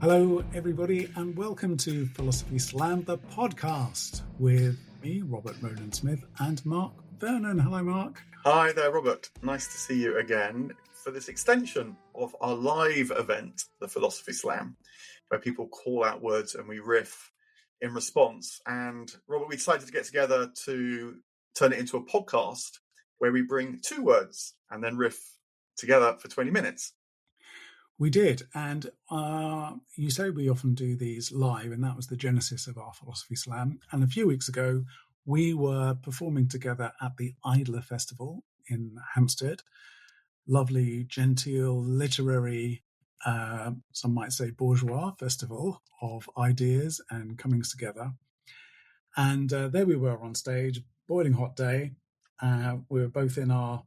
Hello, everybody, and welcome to Philosophy Slam, the podcast, with me, Rowland Smith, and Mark Vernon. Hello, Mark. Hi there, Robert. Nice to see you again for this extension of our live event, the Philosophy Slam, where people call out words and we riff in response. And Robert, we decided to get together to turn it into a podcast where we bring two words and then riff together for 20 minutes. We did, and you say we often do these live, and that was the genesis of our Philosophy Slam. And a few weeks ago, we were performing together at the Idler Festival in Hampstead. Lovely, genteel, literary, some might say bourgeois festival of ideas and comings together. And there we were on stage, boiling hot day. We were both in our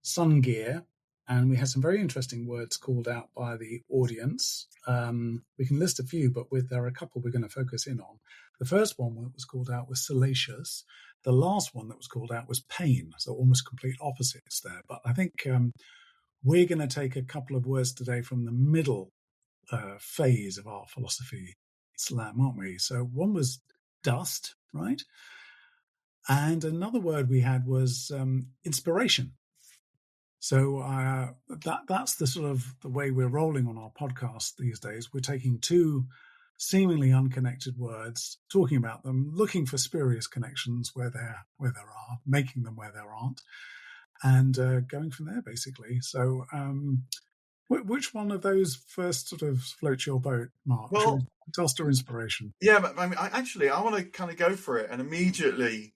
sun gear, and we had some very interesting words called out by the audience. We can list a few, but there are a couple we're going to focus in on. The first one that was called out was salacious. The last one that was called out was pain, so almost complete opposites there. But I think we're going to take a couple of words today from the middle phase of our Philosophy Slam, aren't we? So one was dust, right? And another word we had was inspiration. So that's the sort of the way we're rolling on our podcast these days. We're taking two seemingly unconnected words, talking about them, looking for spurious connections where there are, making them where there aren't, and going from there, basically. So which one of those first sort of floats your boat, Mark? Well, dust or inspiration? Yeah, but I mean, I want to kind of go for it and immediately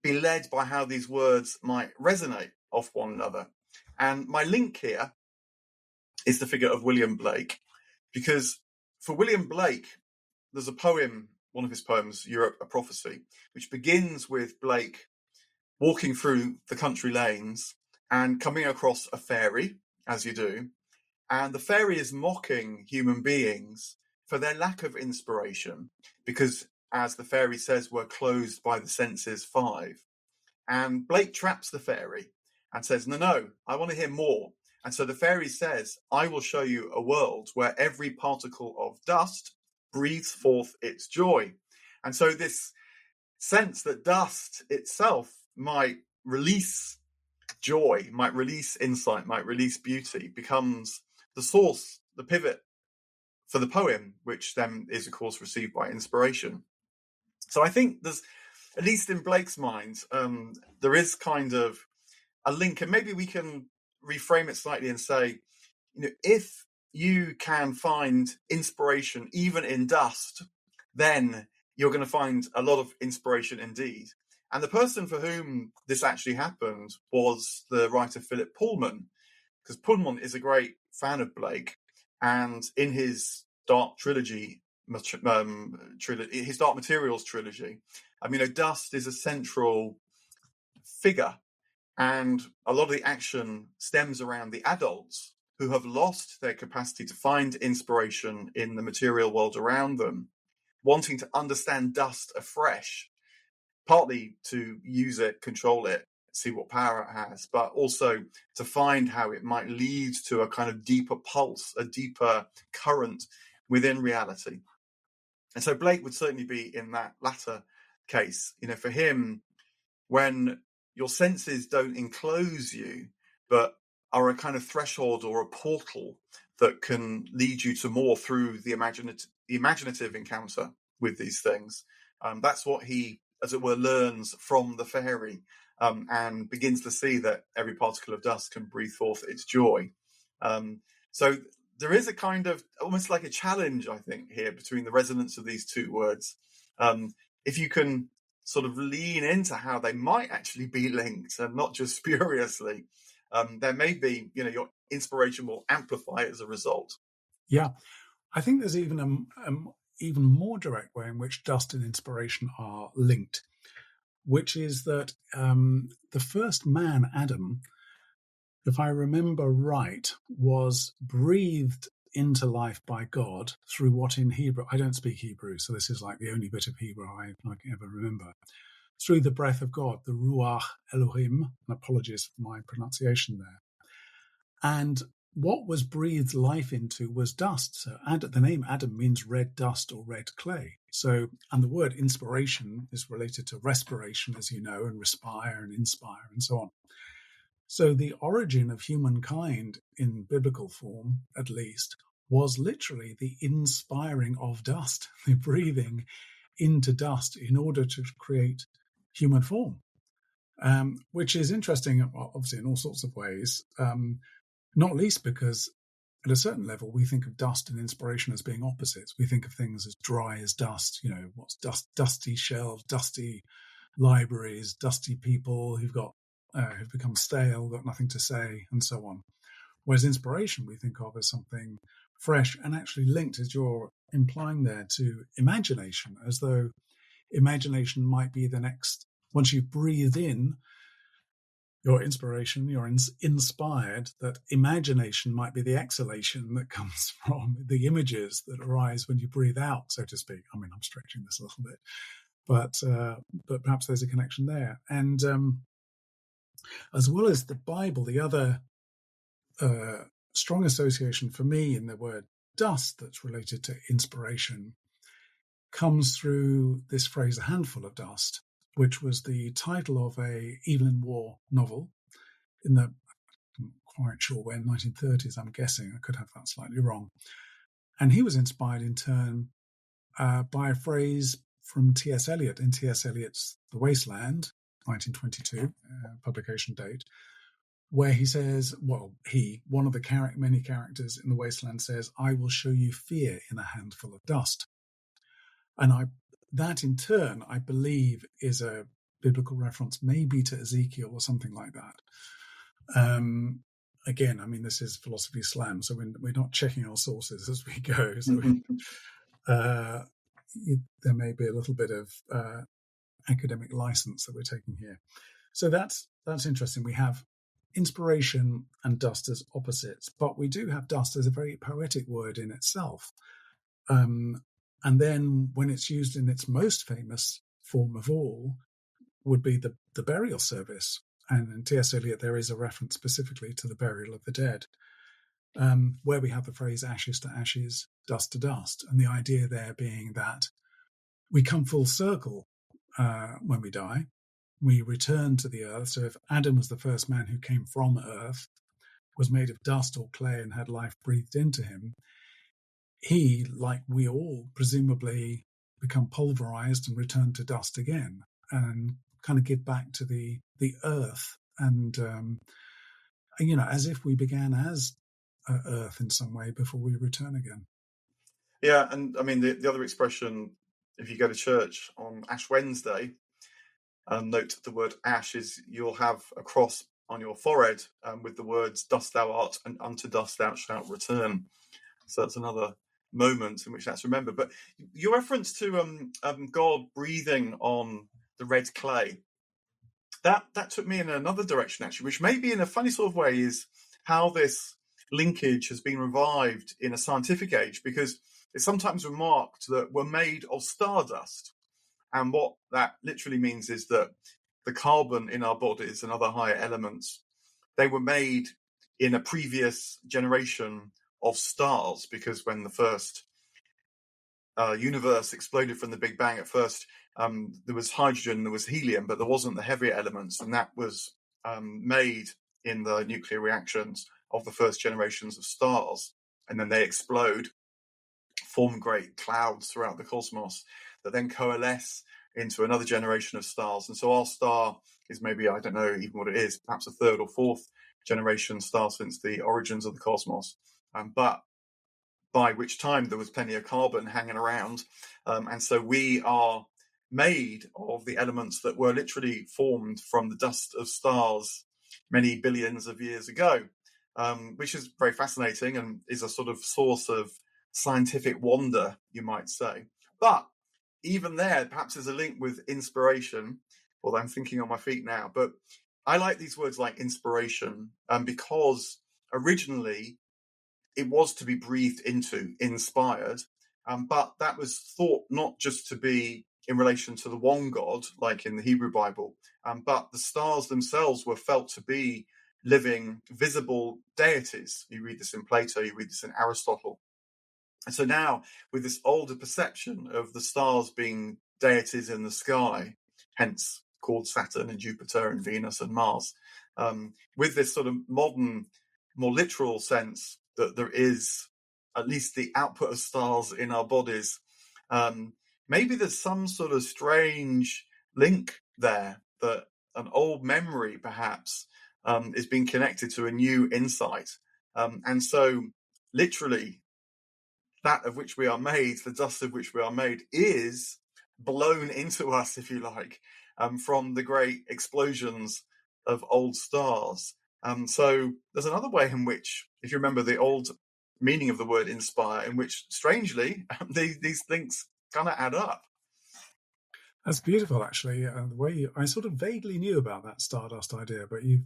be led by how these words might resonate off one another. And my link here is the figure of William Blake, because for William Blake, there's a poem, one of his poems, Europe, a Prophecy, which begins with Blake walking through the country lanes and coming across a fairy, as you do. And the fairy is mocking human beings for their lack of inspiration, because, as the fairy says, we're closed by the senses 5. And Blake traps the fairy and says, no, I want to hear more. And so the fairy says, I will show you a world where every particle of dust breathes forth its joy. And so this sense that dust itself might release joy, might release insight, might release beauty, becomes the source, the pivot for the poem, which then is, of course, received by inspiration. So I think there's, at least in Blake's mind, there is kind of a link, and maybe we can reframe it slightly and say, if you can find inspiration even in dust, then you're going to find a lot of inspiration indeed. And the person for whom this actually happened was the writer Philip Pullman, because Pullman is a great fan of Blake, and in his Dark Trilogy, his Dark Materials trilogy, dust is a central figure, and a lot of the action stems around the adults who have lost their capacity to find inspiration in the material world around them, wanting to understand dust afresh, partly to use it, control it, see what power it has, but also to find how it might lead to a kind of deeper pulse, a deeper current within reality. And so Blake would certainly be in that latter case. For him, when your senses don't enclose you, but are a kind of threshold or a portal that can lead you to more through the imaginative encounter with these things, that's what he, as it were, learns from the fairy, and begins to see that every particle of dust can breathe forth its joy. So there is a kind of almost like a challenge, I think, here between the resonance of these two words. If you can sort of lean into how they might actually be linked and not just spuriously, there may be, your inspiration will amplify as a result. Yeah, I think there's even even more direct way in which dust and inspiration are linked, which is that the first man, Adam, if I remember right, was breathed into life by God through what in Hebrew, I don't speak Hebrew, so this is like the only bit of Hebrew I can ever remember, through the breath of God, the Ruach Elohim, and apologies for my pronunciation there. And what was breathed life into was dust. So the name Adam means red dust or red clay. So, and the word inspiration is related to respiration, as you know, and respire and inspire and so on. So the origin of humankind in biblical form, at least, was literally the inspiring of dust, the breathing into dust in order to create human form, which is interesting, obviously, in all sorts of ways. Not least because at a certain level, we think of dust and inspiration as being opposites. We think of things as dry as dust, what's dust, dusty shelves, dusty libraries, dusty people who've become stale, got nothing to say, and so on. Whereas inspiration we think of as something fresh and actually linked, as you're implying there, to imagination, as though imagination might be the next, once you've breathed in your inspiration, you're inspired, that imagination might be the exhalation that comes from the images that arise when you breathe out, so to speak. I mean, I'm stretching this a little bit, but perhaps there's a connection there. And as well as the Bible, the other strong association for me in the word dust that's related to inspiration comes through this phrase, a handful of dust, which was the title of a Evelyn Waugh novel in the, I'm quite sure when, 1930s, I'm guessing. I could have that slightly wrong. And he was inspired in turn by a phrase from T.S. Eliot in T.S. Eliot's The Wasteland, 1922, publication date, where he says, one of the many characters in The Wasteland says, "I will show you fear in a handful of dust." And that in turn, I believe, is a biblical reference maybe to Ezekiel or something like that. Again, I mean, this is Philosophy Slam, so we're not checking our sources as we go. So there may be a little bit of academic license that we're taking here. So that's interesting. We have inspiration and dust as opposites, but we do have dust as a very poetic word in itself. And then when it's used in its most famous form of all would be the burial service. And in T.S. Eliot, there is a reference specifically to the burial of the dead, where we have the phrase ashes to ashes, dust to dust. And the idea there being that we come full circle when we die. We return to the earth. So if Adam was the first man who came from earth, was made of dust or clay and had life breathed into him, he, like we all, presumably become pulverized and return to dust again and kind of give back to the earth. And, as if we began as earth in some way before we return again. Yeah, and I mean, the other expression, if you go to church on Ash Wednesday, note the word ash is you'll have a cross on your forehead with the words, "Dust thou art, and unto dust thou shalt return." So that's another moment in which that's remembered. But your reference to God breathing on the red clay, that took me in another direction, actually, which maybe in a funny sort of way is how this linkage has been revived in a scientific age, because it's sometimes remarked that we're made of stardust. And what that literally means is that the carbon in our bodies and other higher elements, they were made in a previous generation of stars, because when the first universe exploded from the Big Bang, at first there was hydrogen, there was helium, but there wasn't the heavier elements, and that was made in the nuclear reactions of the first generations of stars. And then they explode, form great clouds throughout the cosmos that then coalesce into another generation of stars. And so our star is maybe, I don't know even what it is, perhaps a third or fourth generation star since the origins of the cosmos. But by which time there was plenty of carbon hanging around. And so we are made of the elements that were literally formed from the dust of stars many billions of years ago, which is very fascinating and is a sort of source of scientific wonder, you might say. But even there, perhaps there's a link with inspiration, although I'm thinking on my feet now. But I like these words like inspiration because originally it was to be breathed into, inspired, but that was thought not just to be in relation to the one God, like in the Hebrew Bible, but the stars themselves were felt to be living, visible deities. You read this in Plato, you read this in Aristotle. And so now, with this older perception of the stars being deities in the sky, hence called Saturn and Jupiter and Venus and Mars, with this sort of modern, more literal sense that there is at least the output of stars in our bodies, maybe there's some sort of strange link there, that an old memory perhaps is being connected to a new insight. And so literally, that of which we are made, the dust of which we are made, is blown into us, if you like, from the great explosions of old stars. So there's another way in which, if you remember the old meaning of the word inspire, in which, strangely, these things kind of add up. That's beautiful, actually. The way I sort of vaguely knew about that stardust idea, but you've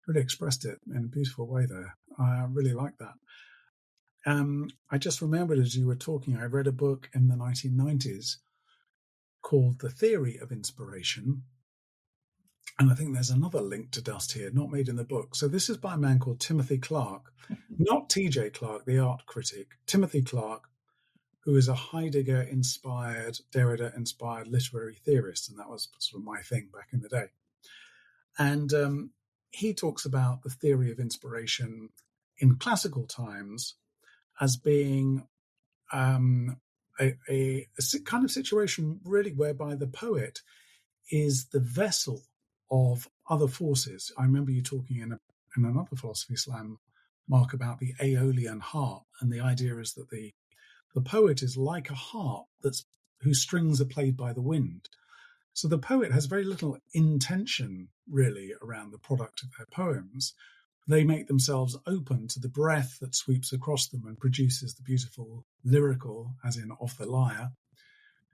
really expressed it in a beautiful way there. I really like that. I just remembered as you were talking, I read a book in the 1990s called The Theory of Inspiration. And I think there's another link to dust here, not made in the book. So this is by a man called Timothy Clark, not TJ Clark, the art critic, Timothy Clark, who is a Heidegger-inspired, Derrida-inspired literary theorist. And that was sort of my thing back in the day. And he talks about the theory of inspiration in classical times as being a kind of situation really whereby the poet is the vessel of other forces. I remember you talking in another philosophy slam, Mark, about the Aeolian harp, and the idea is that the poet is like a harp whose strings are played by the wind. So the poet has very little intention really around the product of their poems. They make themselves open to the breath that sweeps across them and produces the beautiful lyrical, as in off the lyre,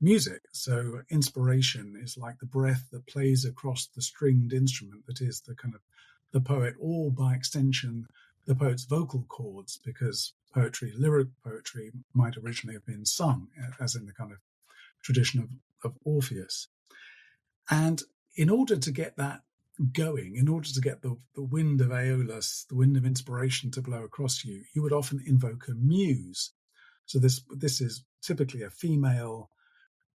music. So inspiration is like the breath that plays across the stringed instrument that is the kind of the poet, or by extension, the poet's vocal cords, because lyric poetry, might originally have been sung, as in the kind of tradition of Orpheus. And in order to get that going, in order to get the wind of Aeolus, the wind of inspiration to blow across you, you would often invoke a muse. So this is typically a female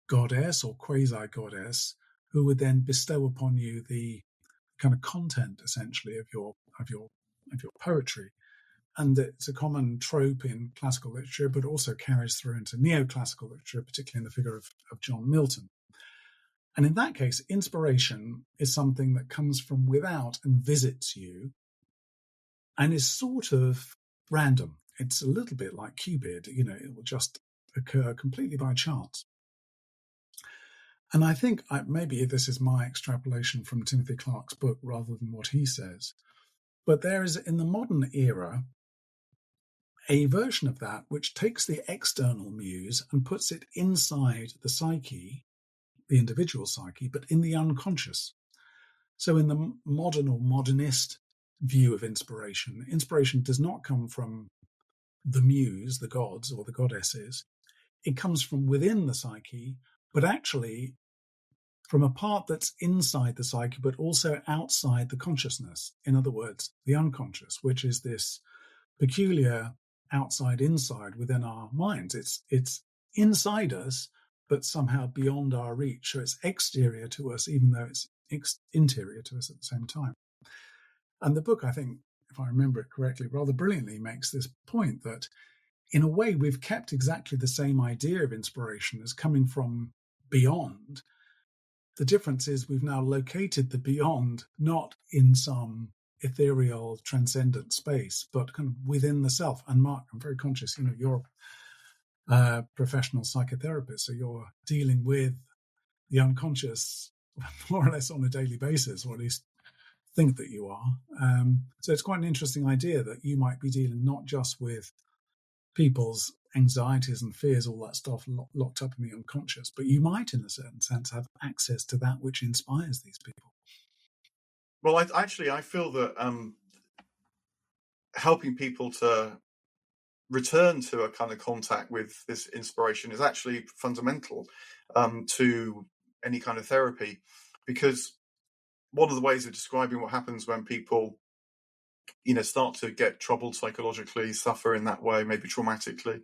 goddess or quasi-goddess who would then bestow upon you the kind of content, essentially, of your poetry. And it's a common trope in classical literature, but also carries through into neoclassical literature, particularly in the figure of John Milton. And in that case, inspiration is something that comes from without and visits you and is sort of random. It's a little bit like Cupid, it will just occur completely by chance. And I think maybe this is my extrapolation from Timothy Clark's book rather than what he says. But there is, in the modern era, a version of that which takes the external muse and puts it inside the psyche, the individual psyche, but in the unconscious. So in the modern or modernist view of inspiration does not come from the muse, the gods or the goddesses. It comes from within the psyche, but actually from a part that's inside the psyche, but also outside the consciousness. In other words, the unconscious, which is this peculiar outside-inside within our minds. It's inside us, but somehow beyond our reach. So it's exterior to us, even though it's interior to us at the same time. And the book, I think, if I remember it correctly, rather brilliantly makes this point that, in a way, we've kept exactly the same idea of inspiration as coming from beyond. The difference is we've now located the beyond not in some ethereal, transcendent space, but kind of within the self. And Mark, I'm very conscious, you're a professional psychotherapist, so you're dealing with the unconscious more or less on a daily basis, or at least think that you are. So it's quite an interesting idea that you might be dealing not just with people's anxieties and fears, all that stuff locked up in the unconscious, but you might, in a certain sense, have access to that which inspires these people. Well, I feel that helping people to return to a kind of contact with this inspiration is actually fundamental to any kind of therapy, because one of the ways of describing what happens when people start to get troubled psychologically, suffer in that way, maybe traumatically,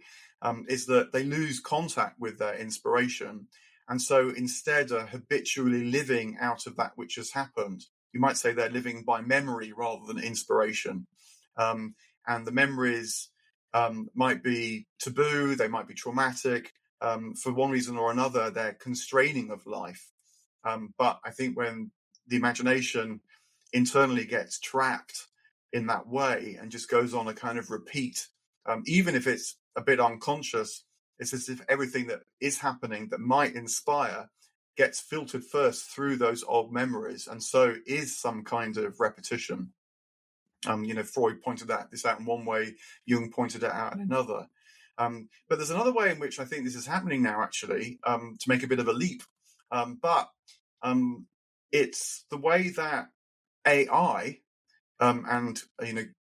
is that they lose contact with their inspiration. And so instead are habitually living out of that which has happened. You might say they're living by memory rather than inspiration. And the memories might be taboo, they might be traumatic. For one reason or another, they're constraining of life. But I think when the imagination internally gets trapped in that way and just goes on a kind of repeat, even if it's a bit unconscious, it's as if everything that is happening that might inspire gets filtered first through those old memories, and so is some kind of repetition. Freud pointed this out in one way, Jung pointed it out in another. But there's another way in which I think this is happening now, actually, to make a bit of a leap. But it's the way that AI and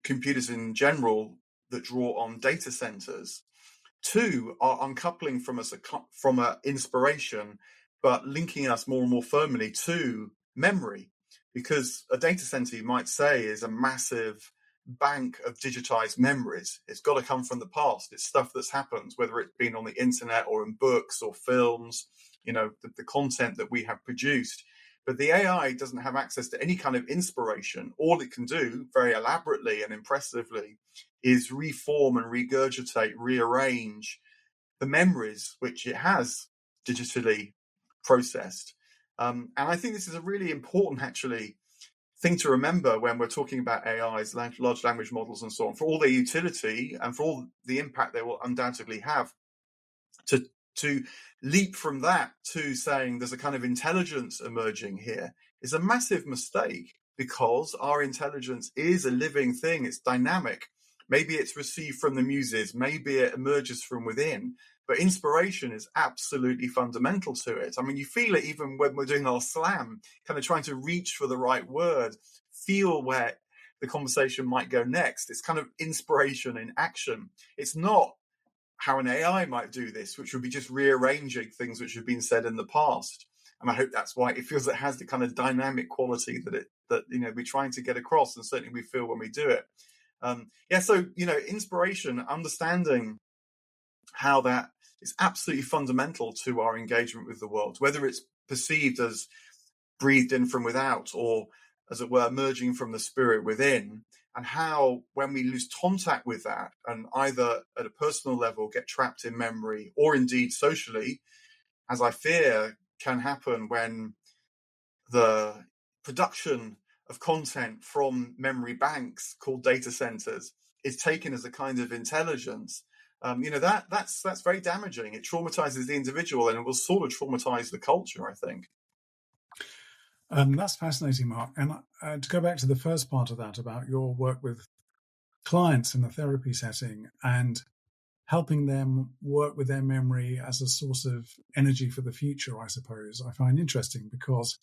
computers in general that draw on data centers too are uncoupling from us from a inspiration, but linking us more and more firmly to memory, because a data center, you might say, is a massive bank of digitized memories. It's got to come from the past. It's stuff that's happened, whether it's been on the internet or in books or films, the content that we have produced. But the AI doesn't have access to any kind of inspiration. All it can do, very elaborately and impressively, is reform and regurgitate, rearrange the memories which it has digitally processed. And I think this is a really important, actually, thing to remember when we're talking about AIs, large language models and so on, for all their utility and for all the impact they will undoubtedly have. To leap from that to saying there's a kind of intelligence emerging here is a massive mistake, because our intelligence is a living thing. It's dynamic. Maybe it's received from the muses, maybe it emerges from within, but inspiration is absolutely fundamental to it. I mean, you feel it even when we're doing our slam, kind of trying to reach for the right word, feel where the conversation might go next. It's kind of inspiration in action. It's not how an AI might do this, which would be just rearranging things which have been said in the past. And I hope that's why it feels it has the kind of dynamic quality that we're trying to get across, and certainly we feel when we do it. So inspiration, understanding how that is absolutely fundamental to our engagement with the world, whether it's perceived as breathed in from without or, as it were, emerging from the spirit within, and how when we lose contact with that and either at a personal level get trapped in memory, or indeed socially, as I fear can happen when the production of content from memory banks called data centers is taken as a kind of intelligence, that's very damaging. It traumatizes the individual, and it will sort of traumatize the culture, I think. That's fascinating, Mark. And to go back to the first part of that about your work with clients in a therapy setting and helping them work with their memory as a source of energy for the future, I suppose, I find interesting, because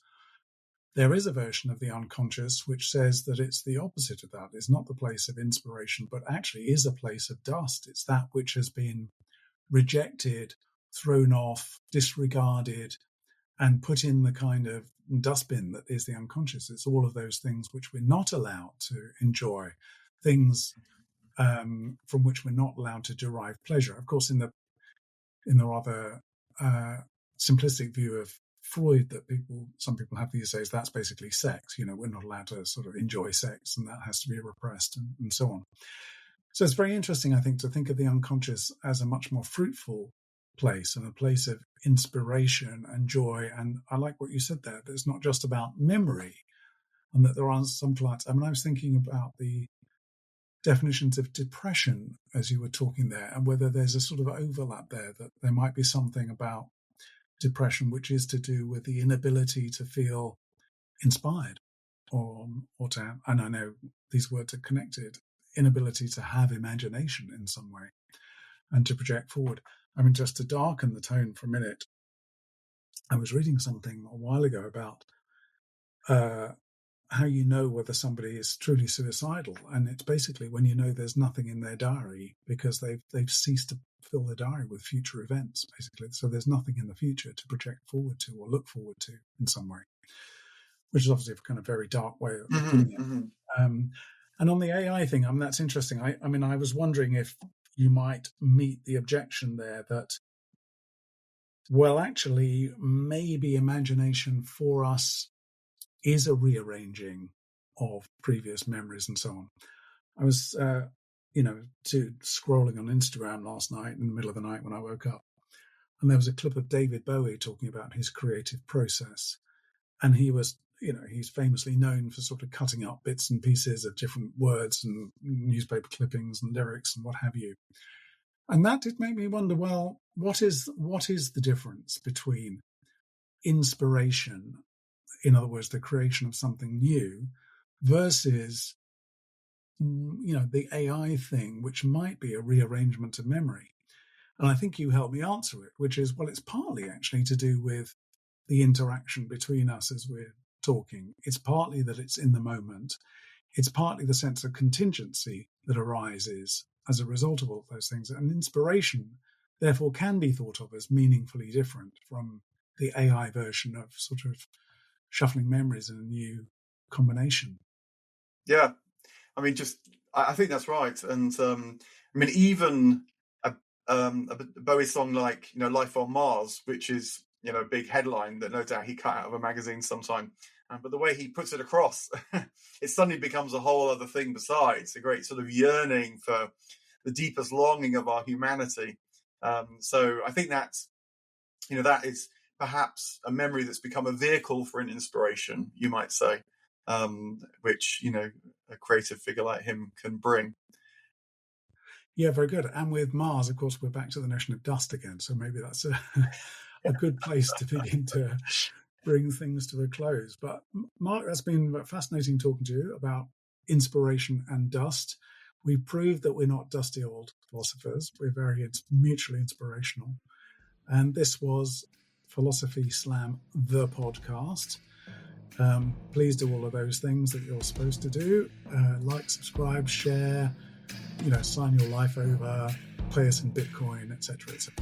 there is a version of the unconscious which says that it's the opposite of that. It's not the place of inspiration, but actually is a place of dust. It's that which has been rejected, thrown off, disregarded, and put in the kind of dustbin that is the unconscious. It's all of those things which we're not allowed to enjoy, things from which we're not allowed to derive pleasure. Of course, in the rather simplistic view of Freud that some people have these days, that's basically sex. We're not allowed to sort of enjoy sex, and that has to be repressed, and so on. So it's very interesting, I think, to think of the unconscious as a much more fruitful place and a place of inspiration and joy. And I like what you said there, that it's not just about memory, and that there are some clients. I mean, I was thinking about the definitions of depression as you were talking there, and whether there's a sort of overlap there, that there might be something about depression which is to do with the inability to feel inspired, or to, and I know these words are connected, inability to have imagination in some way and to project forward. I mean, just to darken the tone for a minute, I was reading something a while ago about how you know whether somebody is truly suicidal, and it's basically when you know there's nothing in their diary because they've ceased to fill their diary with future events, basically. So there's nothing in the future to project forward to or look forward to in some way, which is obviously a kind of very dark way of putting it. And on the AI thing, that's interesting. I was wondering if you might meet the objection there that, well, actually, maybe imagination for us is a rearranging of previous memories and so on. I was, scrolling on Instagram last night in the middle of the night when I woke up, and there was a clip of David Bowie talking about his creative process. And he was, he's famously known for sort of cutting up bits and pieces of different words and newspaper clippings and lyrics and what have you. And that did make me wonder, well, what is the difference between inspiration, in other words, the creation of something new, versus, the AI thing, which might be a rearrangement of memory? And I think you helped me answer it, which is, well, it's partly actually to do with the interaction between us as we're talking. It's partly that it's in the moment. It's partly the sense of contingency that arises as a result of all those things. And inspiration, therefore, can be thought of as meaningfully different from the AI version of sort of shuffling memories in a new combination. Yeah. I think that's right. And even a Bowie song like, Life on Mars, which is, a big headline that no doubt he cut out of a magazine sometime. But the way he puts it across, it suddenly becomes a whole other thing besides, a great sort of yearning for the deepest longing of our humanity. So I think that is perhaps a memory that's become a vehicle for an inspiration, you might say, which, a creative figure like him can bring. Yeah, very good. And with Mars, of course, we're back to the notion of dust again. So maybe that's a good place to begin to bring things to a close. But Mark, that's been fascinating talking to you about inspiration and dust. We've proved that we're not dusty old philosophers. We're very mutually inspirational. And this was Philosophy Slam, the podcast. Please do all of those things that you're supposed to do. Like, subscribe, share, sign your life over, pay us in Bitcoin, etc., etc.